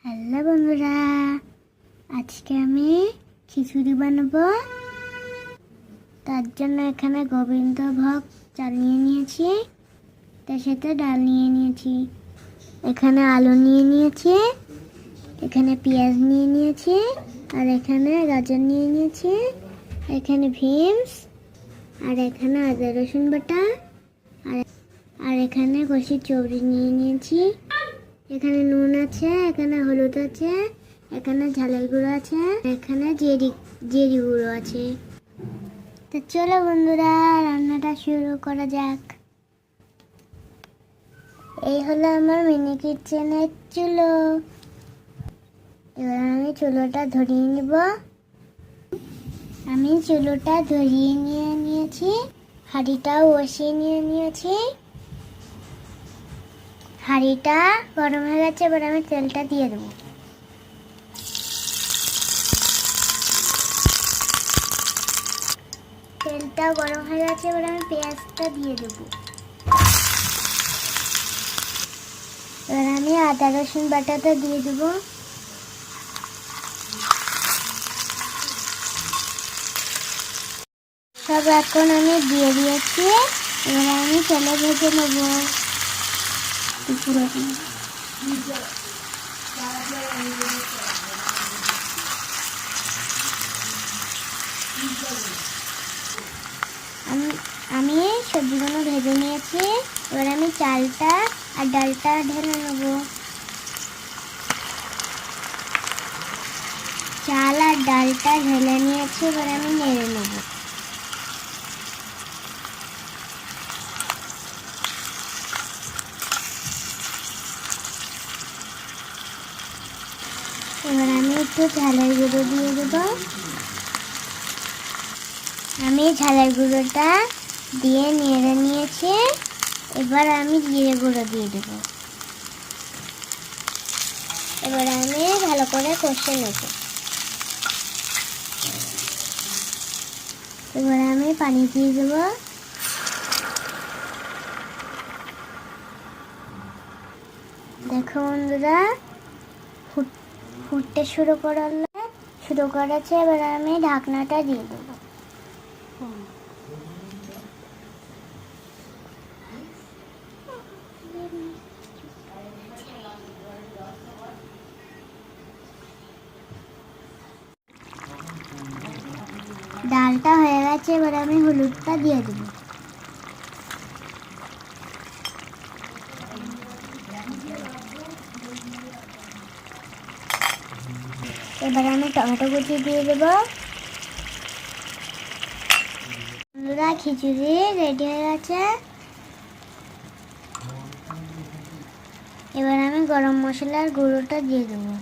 Hello বন্ধুরা, আজকে আমি খিচুড়ি বানাবো। তার জন্য এখানে গোবিন্দভোগ চাল নিয়ে নিয়েছি, তার সাথে ডাল নিয়ে নিয়েছি, এখানে আলু নিয়ে নিয়েছি, এখানে পেঁয়াজ নিয়ে নিয়েছি, আর এখানে গাজর নিয়ে নিয়েছি, এখানে বিনস, আর এখানে আদা রসুন বাটা, আর এখানে কষি চবড়ি নিয়ে নিয়েছি। এখানে নুন আছে, এখানে হলুদ আছে, এখানে ঝালের গুঁড়ো আছে, এখানে জিরি গুঁড়ো আছে। তো চলো বন্ধুরা, রান্নাটা শুরু করা যাক। এই হলো আমার মিনি কিচেনের চুলো। এবার আমি চুলোটা ধরিয়ে নিব। আমি চুলোটা ধরিয়ে নিয়েছি, হাঁড়িটাও বসিয়ে নিয়েছি। হাঁড়িটা গরম হয়ে গেছে, এবার আমি তেলটা দিয়ে দেবো। তেলটা গরম হয়ে গেছে, এবার আমি পেঁয়াজটা দিয়ে দেবো। এবার আমি আদা রসুন বাটাটা দিয়ে দেবো। সব এখন আমি দিয়ে দিয়েছি। এবার আমি তেলে ভেজে নেবো। আমি সবজিগুলো ভেজে নিয়েছি। এবার আমি চালটা আর ডালটা ঢেলে নেব। চাল আর ডালটা ঢেলে নিয়েছি, এবার আমি নেড়ে নেব। এবার আমি একটু ঝালের গুঁড়ো দিয়ে দেব। আমি ঝালের গুঁড়োটা দিয়ে নেড়ে নিয়েছি। এবার আমি জিরে গুঁড়ো দিয়ে দেব। এবার আমি ভালো করে কষে নেব। এবার আমি পানি দিয়ে দেব। দেখো বন্ধুরা, ফুটতে শুরু করেছে। এবার আমি ঢাকনাটা দিয়ে দেবো। ডালটা হয়ে গেছে, এবার আমি হলুদটা দিয়ে দেবো। এবার আমি টমেটো কুচি দিয়ে দেবো। বন্ধুরা, খিচুড়ি রেডি হয়ে গেছে। এবার আমি গরম মশলার গুঁড়োটা দিয়ে দেবো।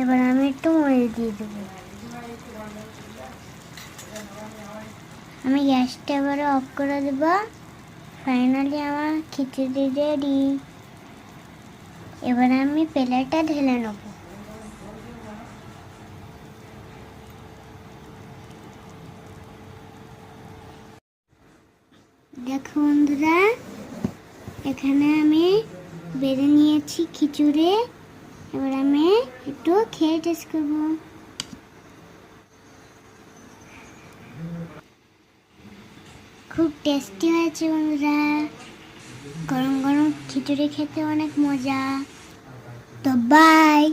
এবার আমি একটু মরিচ দিয়ে দেবো। আমি গ্যাসটা এবারে অফ করে দেব। ফাইনালি আমার খিচুড়ি রেডি। এবার আমি প্লেটে ঢেলে নেব। দেখো বন্ধুরা, এখানে আমি বেড়ে নিয়েছি খিচুড়ি। এবার আমি একটু খেয়ে টেস্ট করবো। খুব টেস্টি হয়েছে বন্ধুরা। গরম গরম খিচুড়ি খেতে অনেক মজা। তো বাই।